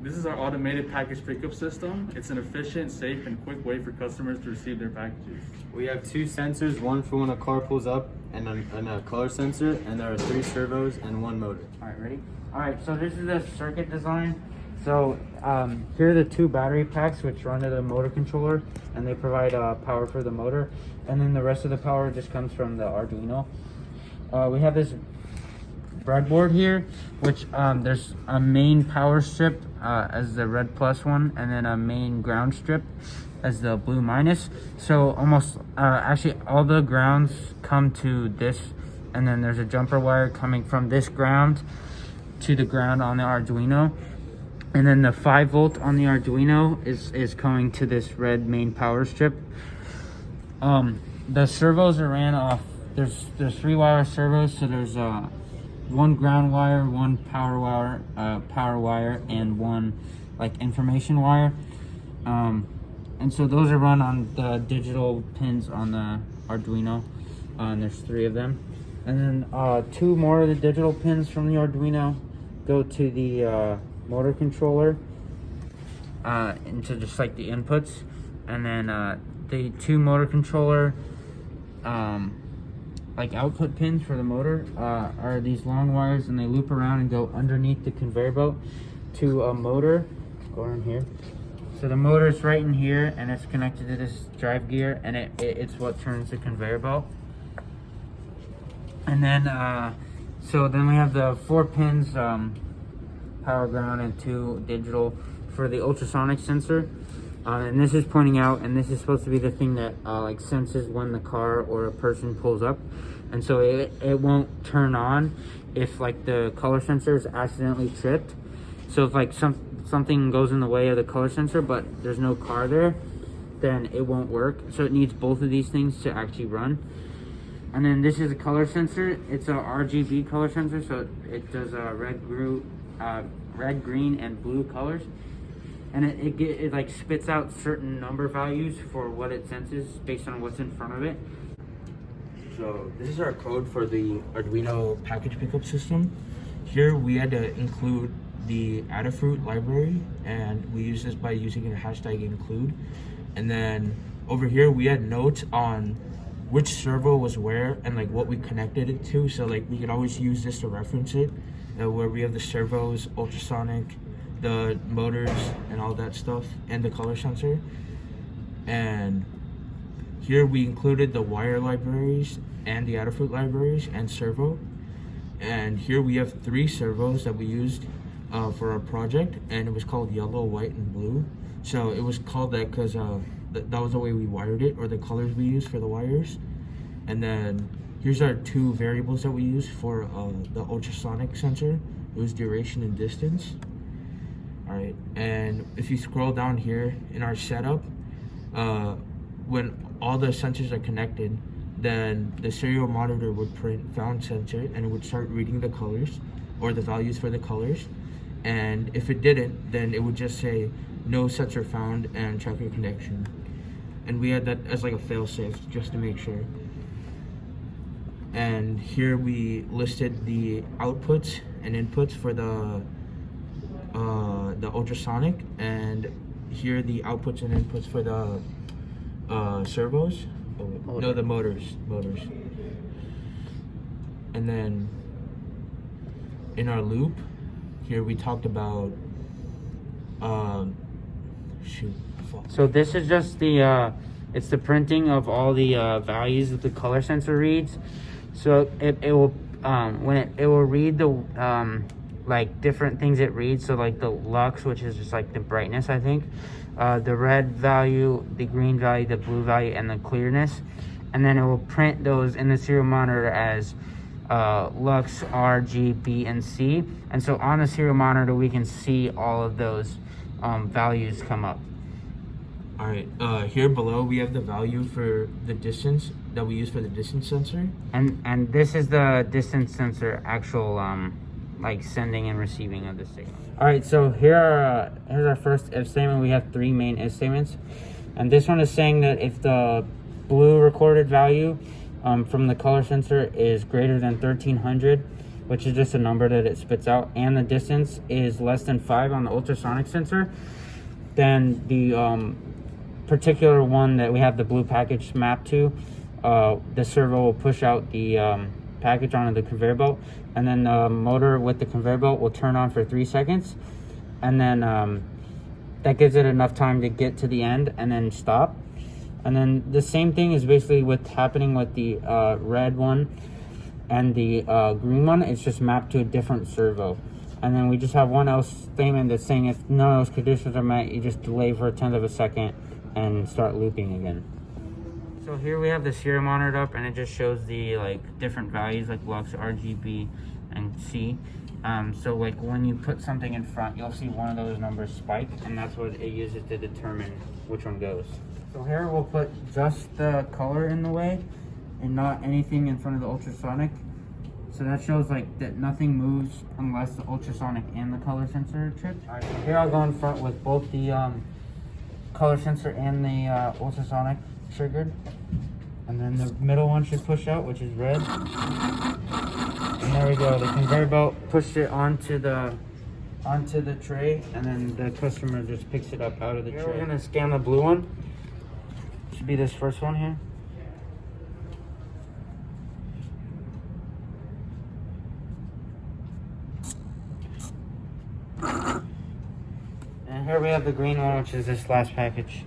This is our automated package pickup system. It's an efficient, safe, and quick way for customers to receive their packages. We have 2 sensors, one for when a car pulls up and a color sensor, and there are 3 servos and 1 motor. All right, ready? All right, so this is the circuit design. So here are the 2 battery packs which run to the motor controller, and they provide power for the motor. And then the rest of the power just comes from the Arduino. We have this breadboard here, which there's a main power strip as the red plus one, and then a main ground strip as the blue minus. So almost actually all the grounds come to this, and then there's a jumper wire coming from this ground to the ground on the Arduino, and then the 5 volt on the Arduino is going to this red main power strip. The servos are ran off, there's 3 wire servos, so there's 1 ground wire, 1 power wire, and 1 like information wire. And so those are run on the digital pins on the Arduino, and there's 3 of them. And then 2 more of the digital pins from the Arduino go to the motor controller into just like the inputs. And then the 2 motor controller like output pins for the motor are these long wires, and they loop around and go underneath the conveyor belt to a motor. Go in here. So the motor is right in here, and it's connected to this drive gear, and it's what turns the conveyor belt. And then so then we have the 4 pins, power, ground, and 2 digital for the ultrasonic sensor. And this is pointing out, and this is supposed to be the thing that like senses when the car or a person pulls up, and so it won't turn on if like the color sensor is accidentally tripped. So if like something goes in the way of the color sensor but there's no car there, then it won't work. So it needs both of these things to actually run. And then this is a color sensor. It's a RGB color sensor, so it does red, green, and blue colors. And it like spits out certain number values for what it senses based on what's in front of it. So this is our code for the Arduino package pickup system. Here we had to include the Adafruit library, and we use this by using the hashtag include. And then over here we had notes on which servo was where and like what we connected it to. So like we could always use this to reference it, where we have the servos, ultrasonic, the motors, and all that stuff, and the color sensor. And here we included the wire libraries and the Adafruit libraries and servo. And here we have 3 servos that we used for our project, and it was called yellow, white, and blue. So it was called that because that was the way we wired it, or the colors we used for the wires. And then here's our 2 variables that we used for the ultrasonic sensor. It was duration and distance. All right, and if you scroll down here in our setup, when all the sensors are connected, then the serial monitor would print found sensor, and it would start reading the colors or the values for the colors. And if it didn't, then it would just say no sensor found and tracker connection. And we had that as like a fail-safe just to make sure. And here we listed the outputs and inputs for the ultrasonic, and here are the outputs and inputs for the servos. No, the motors. And then in our loop here we talked about So this is just the it's the printing of all the values that the color sensor reads. So it will when it will read the like different things it reads. So like the lux, which is just like the brightness, I think, the red value, the green value, the blue value, and the clearness. And then it will print those in the serial monitor as lux, R, G, B, and C. And so on the serial monitor we can see all of those values come up. All right, here below we have the value for the distance that we use for the distance sensor. And this is the distance sensor actual like sending and receiving of the signal. All right, so here's our first if statement. We have 3 main if statements, and this one is saying that if the blue recorded value from the color sensor is greater than 1300, which is just a number that it spits out, and the distance is less than 5 on the ultrasonic sensor, then the particular one that we have the blue package mapped to, the servo will push out the package onto the conveyor belt, and then the motor with the conveyor belt will turn on for 3 seconds, and then that gives it enough time to get to the end and then stop. And then the same thing is basically what's happening with the red one and the green one. It's just mapped to a different servo. And then we just have one else statement that's saying if none of those conditions are met, you just delay for 1/10 of a second and start looping again. So here we have the serial monitor up, and it just shows the different values like lux, RGB, and C. So like when you put something in front, you'll see one of those numbers spike, and that's what it uses to determine which one goes. So here we'll put just the color in the way and not anything in front of the ultrasonic. So that shows that nothing moves unless the ultrasonic and the color sensor are tripped. Alright, so here I'll go in front with both the color sensor and the ultrasonic triggered. And then the middle one should push out, which is red. And there we go. The conveyor belt pushed it onto the tray, and then the customer just picks it up out of the tray. We're gonna scan the blue one. Should be this first one here. And here we have the green one, which is this last package.